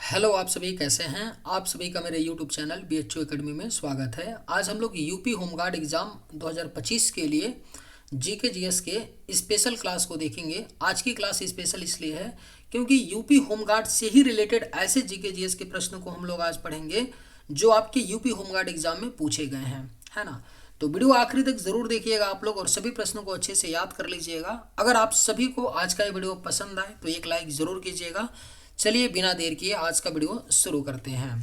Hello, आप सभी कैसे हैं। आप सभी का मेरे यूट्यूब चैनल BHU एकेडमी में स्वागत है। आज हम लोग यूपी होमगार्ड एग्ज़ाम 2025 के लिए जीके जीएस के स्पेशल क्लास को देखेंगे। आज की क्लास स्पेशल इसलिए है क्योंकि यूपी होमगार्ड से ही रिलेटेड ऐसे जीके जीएस के प्रश्नों को हम लोग आज पढ़ेंगे जो आपके यूपी होमगार्ड एग्ज़ाम में पूछे गए हैं, है ना। तो वीडियो आखिरी तक ज़रूर देखिएगा आप लोग और सभी प्रश्नों को अच्छे से याद कर लीजिएगा। अगर आप सभी को आज का ये वीडियो पसंद आए तो एक लाइक ज़रूर कीजिएगा। चलिए बिना देर किए आज का वीडियो शुरू करते हैं।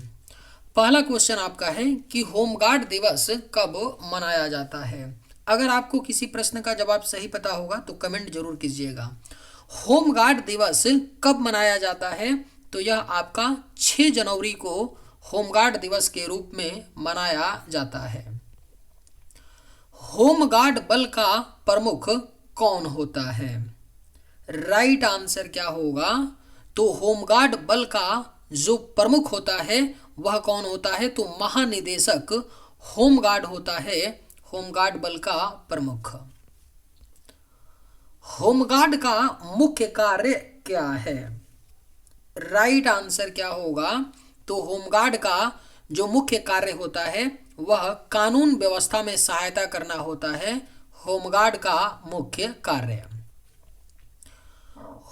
पहला क्वेश्चन आपका है कि होमगार्ड दिवस कब मनाया जाता है। अगर आपको किसी प्रश्न का जवाब सही पता होगा तो कमेंट जरूर कीजिएगा। होमगार्ड दिवस कब मनाया जाता है तो यह आपका 6 जनवरी को होमगार्ड दिवस के रूप में मनाया जाता है। होमगार्ड बल का प्रमुख कौन होता है। राइट आंसर क्या होगा। तो होमगार्ड बल का जो प्रमुख होता है वह कौन होता है तो महानिदेशक होमगार्ड होता है। होमगार्ड बल का प्रमुख। होमगार्ड का मुख्य कार्य क्या है। राइट आंसर क्या होगा। तो होमगार्ड का जो मुख्य कार्य होता है वह कानून व्यवस्था में सहायता करना होता है। होमगार्ड का मुख्य कार्य।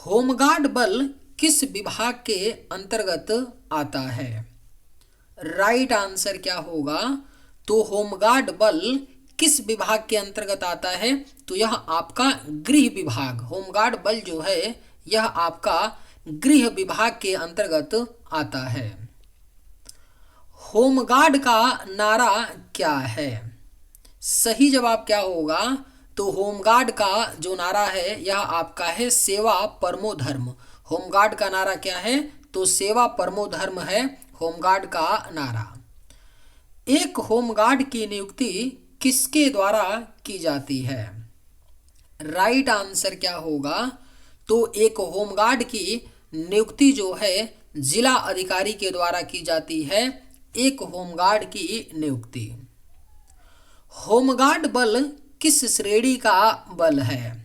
होमगार्ड बल किस विभाग के अंतर्गत आता है। राइट आंसर क्या होगा। तो होमगार्ड बल किस विभाग के अंतर्गत आता है तो यह आपका गृह विभाग। होमगार्ड बल जो है यह आपका गृह विभाग के अंतर्गत आता है। होमगार्ड का नारा क्या है। सही जवाब क्या होगा। तो होमगार्ड का जो नारा है यह आपका है सेवा परमो धर्म। होमगार्ड का नारा क्या है तो सेवा परमो धर्म है होमगार्ड का नारा। एक होमगार्ड की नियुक्ति किसके द्वारा की जाती है। राइट आंसर क्या होगा। तो एक होमगार्ड की नियुक्ति जो है जिला अधिकारी के द्वारा की जाती है। एक होमगार्ड की नियुक्ति। होमगार्ड बल किस श्रेणी का बल है।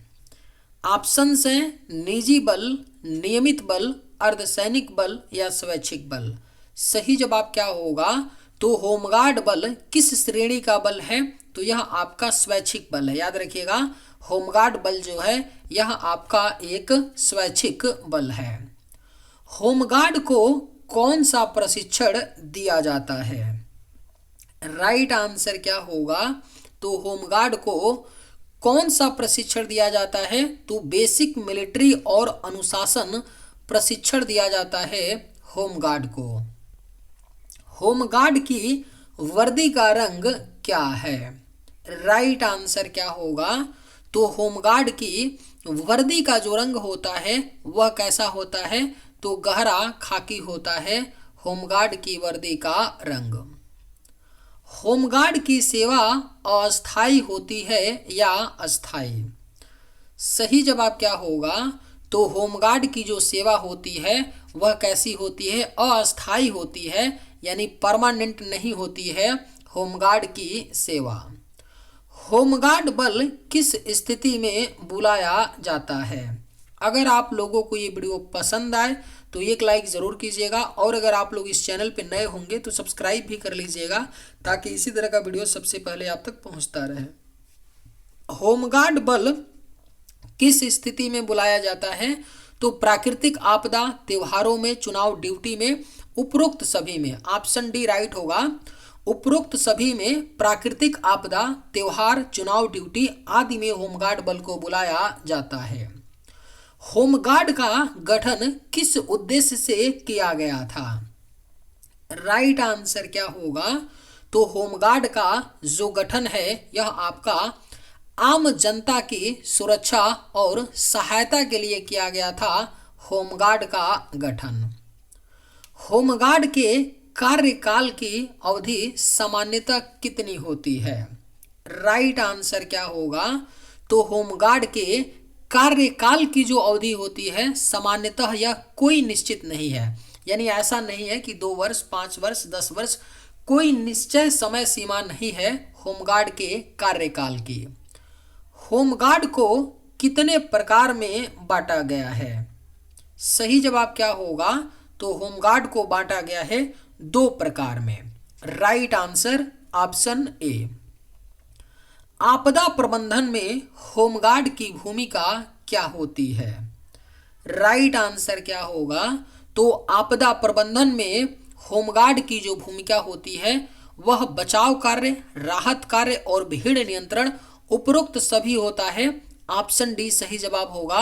ऑप्शन है निजी बल, नियमित बल, अर्धसैनिक बल या स्वैच्छिक बल। सही जवाब क्या होगा। तो होमगार्ड बल किस श्रेणी का बल है तो यह आपका स्वैच्छिक बल है। याद रखिएगा होमगार्ड बल जो है यह आपका एक स्वैच्छिक बल है। होमगार्ड को कौन सा प्रशिक्षण दिया जाता है। राइट आंसर क्या होगा। तो होमगार्ड को कौन सा प्रशिक्षण दिया जाता है तो बेसिक मिलिट्री और अनुशासन प्रशिक्षण दिया जाता है होमगार्ड को। होमगार्ड की वर्दी का रंग क्या है। राइट आंसर क्या होगा। तो होमगार्ड की वर्दी का जो रंग होता है वह कैसा होता है तो गहरा खाकी होता है होमगार्ड की वर्दी का रंग। होमगार्ड की सेवा अस्थायी होती है या अस्थायी। सही जवाब क्या होगा। तो होमगार्ड की जो सेवा होती है वह कैसी होती है अस्थायी होती है यानी परमानेंट नहीं होती है होमगार्ड की सेवा। होमगार्ड बल किस स्थिति में बुलाया जाता है। अगर आप लोगों को ये वीडियो पसंद आए तो एक लाइक ज़रूर कीजिएगा और अगर आप लोग इस चैनल पे नए होंगे तो सब्सक्राइब भी कर लीजिएगा ताकि इसी तरह का वीडियो सबसे पहले आप तक पहुंचता रहे। होमगार्ड बल किस स्थिति में बुलाया जाता है तो प्राकृतिक आपदा, त्योहारों में, चुनाव ड्यूटी में, उपरोक्त सभी में। ऑप्शन डी राइट होगा। उपरोक्त सभी में प्राकृतिक आपदा, त्योहार, चुनाव ड्यूटी आदि में होमगार्ड बल को बुलाया जाता है। होमगार्ड का गठन किस उद्देश्य से किया गया था। राइट आंसर क्या होगा। तो होमगार्ड का जो गठन है यह आपका आम जनता की सुरक्षा और सहायता के लिए किया गया था होमगार्ड का गठन। होमगार्ड के कार्यकाल की अवधि सामान्यतः कितनी होती है। राइट आंसर क्या होगा। तो होमगार्ड के कार्यकाल की जो अवधि होती है सामान्यतः यह कोई निश्चित नहीं है। यानी ऐसा नहीं है कि 2 वर्ष, 5 वर्ष, 10 वर्ष, कोई निश्चय समय सीमा नहीं है होमगार्ड के कार्यकाल की। होमगार्ड को कितने प्रकार में बांटा गया है। सही जवाब क्या होगा। तो होमगार्ड को बांटा गया है दो प्रकार में। Right answer option A. आपदा प्रबंधन में होमगार्ड की भूमिका क्या होती है? राइट आंसर क्या होगा? तो आपदा प्रबंधन में होमगार्ड की जो भूमिका होती है वह बचाव कार्य, राहत कार्य और भीड़ नियंत्रण उपरोक्त सभी होता है। ऑप्शन डी सही जवाब होगा।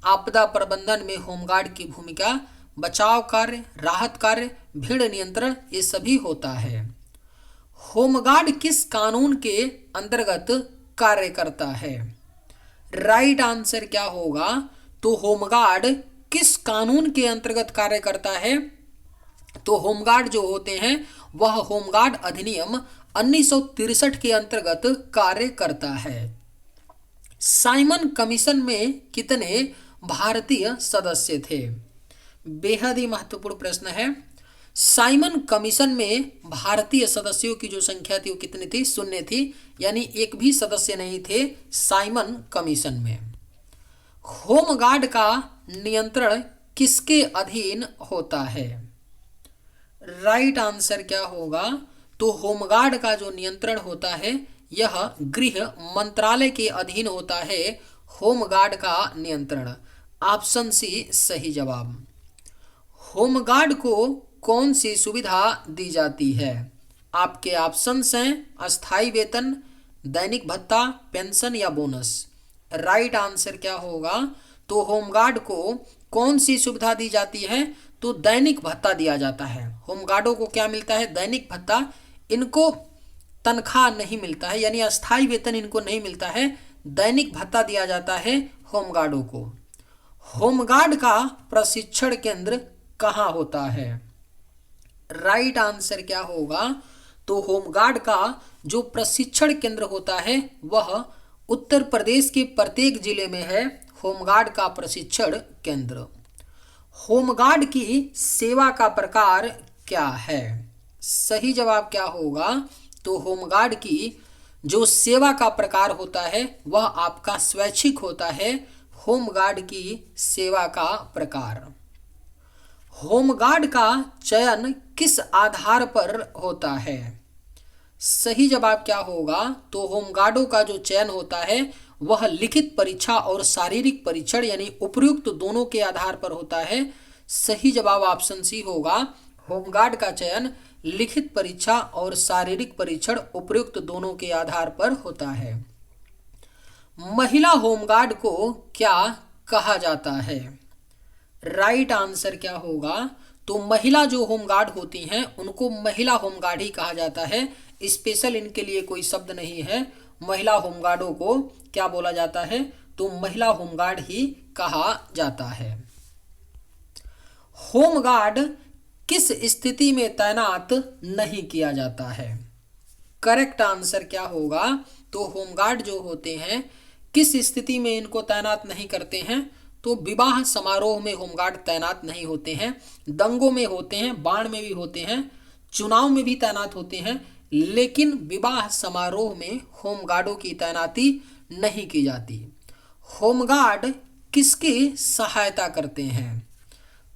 आपदा प्रबंधन में होमगार्ड की भूमिका बचाव कार्य, राहत कार्य, भीड़ नियंत्रण ये सभी होता है। होमगार्ड किस कानून के अंतर्गत कार्य करता है? राइट आंसर क्या होगा? तो होमगार्ड किस कानून के अंतर्गत कार्य करता है? तो होमगार्ड जो होते हैं वह होमगार्ड अधिनियम 1963 के अंतर्गत कार्य करता है। साइमन कमीशन में कितने भारतीय सदस्य थे? बेहद ही महत्वपूर्ण प्रश्न है। साइमन कमीशन में भारतीय सदस्यों की जो संख्या थी वो कितनी थी? 0 थी, यानी एक भी सदस्य नहीं थे साइमन कमीशन में। होमगार्ड का नियंत्रण किसके अधीन होता है? राइट आंसर क्या होगा? तो होमगार्ड का जो नियंत्रण होता है यह गृह मंत्रालय के अधीन होता है। होमगार्ड का नियंत्रण ऑप्शन सी सही जवाब। होमगार्ड को कौन सी सुविधा दी जाती है? आपके ऑप्शंस हैं अस्थाई वेतन, दैनिक भत्ता, पेंशन या बोनस। राइट आंसर क्या होगा? तो होमगार्ड को कौन सी सुविधा दी जाती है? तो दैनिक भत्ता दिया जाता है। होमगार्डों को क्या मिलता है? दैनिक भत्ता। इनको तनख्वाह नहीं मिलता है, यानी अस्थाई वेतन इनको नहीं मिलता है, दैनिक भत्ता दिया जाता है होमगार्डों को। होमगार्ड का प्रशिक्षण केंद्र कहाँ होता है? राइट आंसर क्या होगा? तो होमगार्ड का जो प्रशिक्षण केंद्र होता है वह उत्तर प्रदेश के प्रत्येक जिले में है। होमगार्ड का प्रशिक्षण केंद्र। होमगार्ड की सेवा का प्रकार क्या है? सही जवाब क्या होगा? तो होमगार्ड की जो सेवा का प्रकार होता है वह आपका स्वैच्छिक होता है। होमगार्ड की सेवा का प्रकार। होमगार्ड का चयन किस आधार पर होता है? सही जवाब क्या होगा? तो होमगार्डों का जो चयन होता है वह लिखित परीक्षा और शारीरिक परीक्षण यानी उपयुक्त दोनों के आधार पर होता है। सही जवाब ऑप्शन सी होगा। होमगार्ड का चयन लिखित परीक्षा और शारीरिक परीक्षण उपयुक्त दोनों के आधार पर होता है। महिला होमगार्ड को क्या कहा जाता है? राइट आंसर क्या होगा? तो महिला जो होमगार्ड होती हैं उनको महिला होमगार्ड ही कहा जाता है। स्पेशल इनके लिए कोई शब्द नहीं है। महिला होमगार्डों को क्या बोला जाता है? तो महिला होमगार्ड ही कहा जाता है। होमगार्ड किस स्थिति में तैनात नहीं किया जाता है? करेक्ट आंसर क्या होगा? तो होमगार्ड जो होते हैं किस स्थिति में इनको तैनात नहीं करते हैं? तो विवाह समारोह में होमगार्ड तैनात नहीं होते हैं, दंगों में होते हैं, बाढ़ में भी होते हैं, चुनाव में भी तैनात होते हैं, लेकिन विवाह समारोह में होमगार्डों की तैनाती नहीं की जाती। होमगार्ड किसकी सहायता करते हैं?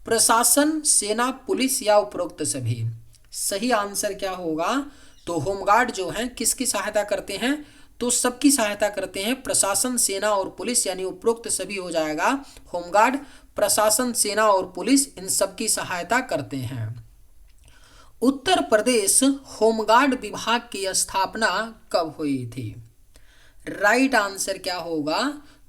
प्रशासन, सेना, पुलिस या उपरोक्त सभी। सही आंसर क्या होगा? तो होमगार्ड जो हैं किसकी सहायता करते हैं? तो सबकी सहायता करते हैं। प्रशासन, सेना और पुलिस यानी उपरोक्त सभी हो जाएगा। होमगार्ड प्रशासन, सेना और पुलिस इन सबकी सहायता करते हैं। उत्तर प्रदेश होमगार्ड विभाग की स्थापना कब हुई थी? राइट आंसर क्या होगा?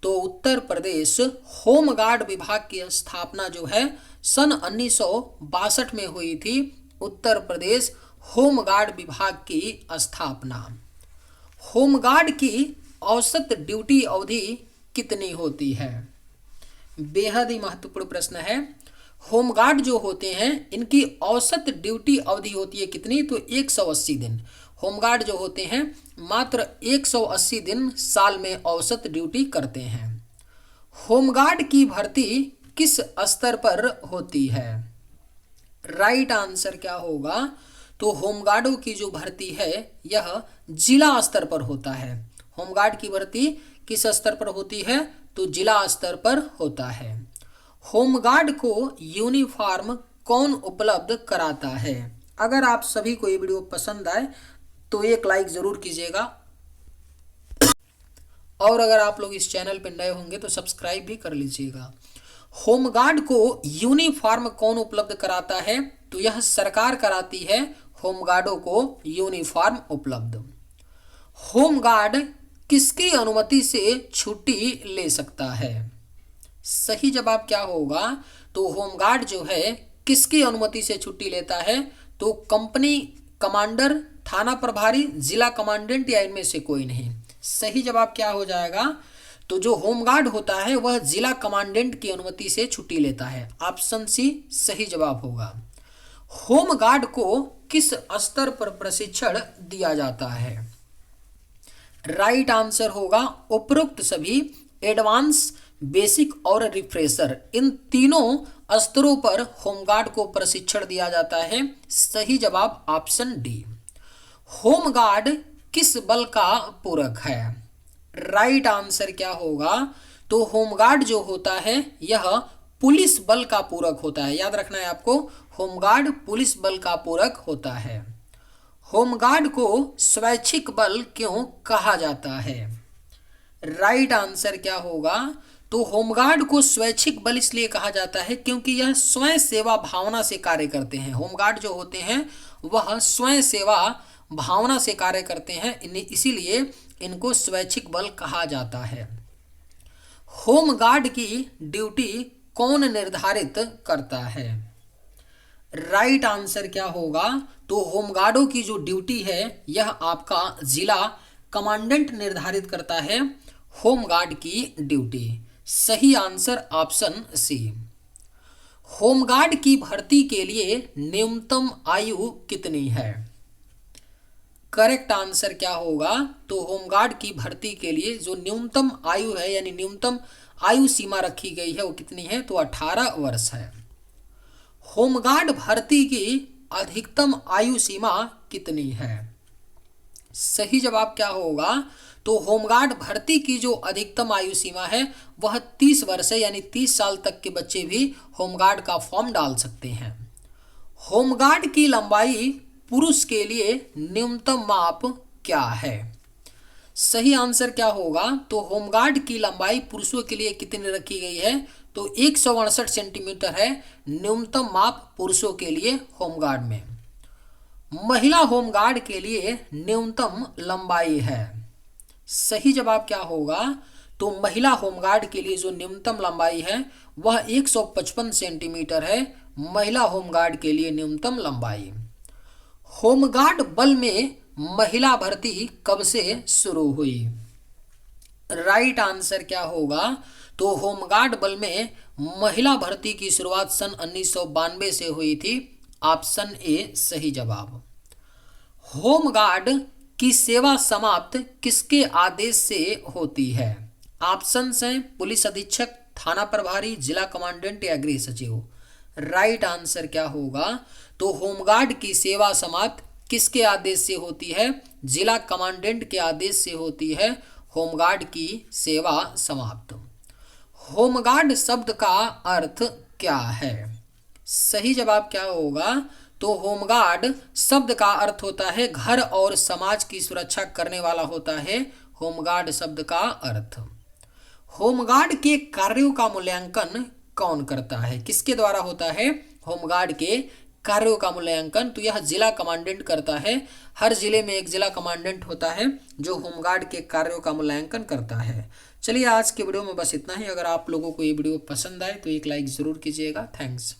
तो उत्तर प्रदेश होमगार्ड विभाग की स्थापना जो है सन 1962 में हुई थी। उत्तर प्रदेश होमगार्ड विभाग की स्थापना। होमगार्ड की औसत ड्यूटी अवधि कितनी होती है? बेहद ही महत्वपूर्ण प्रश्न है। होमगार्ड जो होते हैं इनकी औसत ड्यूटी अवधि होती है कितनी? तो 180 दिन। होमगार्ड जो होते हैं मात्र 180 दिन साल में औसत ड्यूटी करते हैं। होमगार्ड की भर्ती किस स्तर पर होती है? राइट आंसर क्या होगा? तो होमगार्डों की जो भर्ती है यह जिला स्तर पर होता है। होमगार्ड की भर्ती किस स्तर पर होती है? तो जिला स्तर पर होता है। होमगार्ड को यूनिफॉर्म कौन उपलब्ध कराता है। अगर आप सभी को ये वीडियो पसंद आए तो एक लाइक जरूर कीजिएगा, और अगर आप लोग इस चैनल पर नए होंगे तो सब्सक्राइब भी कर लीजिएगा। होमगार्ड को यूनिफॉर्म कौन उपलब्ध कराता है, तो यह सरकार कराती है होमगार्डों को यूनिफॉर्म उपलब्ध। होमगार्ड किसकी अनुमति से छुट्टी ले सकता है। सही जवाब क्या होगा, तो होमगार्ड जो है किसकी अनुमति से छुट्टी लेता है, तो कंपनी कमांडर, थाना प्रभारी, जिला कमांडेंट या इनमें से कोई नहीं। सही जवाब क्या हो जाएगा, तो जो होमगार्ड होता है वह जिला कमांडेंट की अनुमति से छुट्टी लेता है। ऑप्शन सी सही जवाब होगा। होमगार्ड को किस स्तर पर प्रशिक्षण दिया जाता है। राइट आंसर होगा उपरोक्त सभी एडवांस, बेसिक और रिफ्रेशर, इन तीनों स्तरों पर होमगार्ड को प्रशिक्षण दिया जाता है। सही जवाब ऑप्शन डी। होमगार्ड किस बल का पूरक है। राइट आंसर क्या होगा, तो होमगार्ड जो होता है यह पुलिस बल का पूरक होता है। याद रखना है आपको, होमगार्ड पुलिस बल का पूरक होता है। होमगार्ड को स्वैच्छिक बल क्यों कहा जाता है। राइट आंसर क्या होगा, तो होमगार्ड को स्वैच्छिक बल इसलिए कहा जाता है क्योंकि यह स्वयं सेवा भावना से कार्य करते हैं। होमगार्ड जो होते हैं वह स्वयं सेवा भावना से कार्य करते हैं, इसीलिए इनको स्वैच्छिक बल कहा जाता है। होमगार्ड की ड्यूटी कौन निर्धारित करता है। राइट आंसर क्या होगा, तो होमगार्डों की जो ड्यूटी है यह आपका जिला कमांडेंट निर्धारित करता है होमगार्ड की ड्यूटी। सही आंसर ऑप्शन सी। होमगार्ड की भर्ती के लिए न्यूनतम आयु कितनी है। करेक्ट आंसर क्या होगा, तो होमगार्ड की भर्ती के लिए जो न्यूनतम आयु है यानी न्यूनतम आयु सीमा रखी गई है वो कितनी है, तो 18 वर्ष है। होमगार्ड भर्ती की अधिकतम आयु सीमा कितनी है। सही जवाब क्या होगा, तो होमगार्ड भर्ती की जो अधिकतम आयु सीमा है वह 30 वर्ष है, यानी 30 साल तक के बच्चे भी होमगार्ड का फॉर्म डाल सकते हैं। होमगार्ड की लंबाई पुरुष के लिए न्यूनतम माप क्या है। सही आंसर क्या होगा, तो होमगार्ड की लंबाई पुरुषों के लिए कितनी रखी गई है, तो 168 सेंटीमीटर है न्यूनतम माप पुरुषों के लिए होमगार्ड में। महिला होमगार्ड के लिए न्यूनतम लंबाई है। सही जवाब क्या होगा, तो महिला होमगार्ड के लिए जो न्यूनतम लंबाई है वह 155 सेंटीमीटर है महिला होमगार्ड के लिए न्यूनतम लंबाई। होमगार्ड बल में महिला भर्ती कब से शुरू हुई। राइट आंसर क्या होगा, तो होमगार्ड बल में महिला भर्ती की शुरुआत सन 1992 से हुई थी। ऑप्शन ए सही जवाब। होमगार्ड की सेवा समाप्त किसके आदेश से होती है। ऑप्शंस हैं पुलिस अधीक्षक, थाना प्रभारी, जिला कमांडेंट या गृह सचिव। राइट आंसर क्या होगा, तो होमगार्ड की सेवा समाप्त किसके आदेश से होती है, जिला कमांडेंट के आदेश से होती है होमगार्ड की सेवा समाप्त। होमगार्ड शब्द का अर्थ क्या है। सही जवाब क्या होगा, तो होमगार्ड शब्द का अर्थ होता है घर और समाज की सुरक्षा करने वाला होता है होमगार्ड शब्द का अर्थ। होमगार्ड के कार्यों का मूल्यांकन कौन करता है, किसके द्वारा होता है होमगार्ड के कार्यों का मूल्यांकन, तो यह जिला कमांडेंट करता है। हर जिले में एक जिला कमांडेंट होता है जो होमगार्ड के कार्यों का मूल्यांकन करता है। चलिए आज के वीडियो में बस इतना ही। अगर आप लोगों को ये वीडियो पसंद आए तो एक लाइक जरूर कीजिएगा। थैंक्स।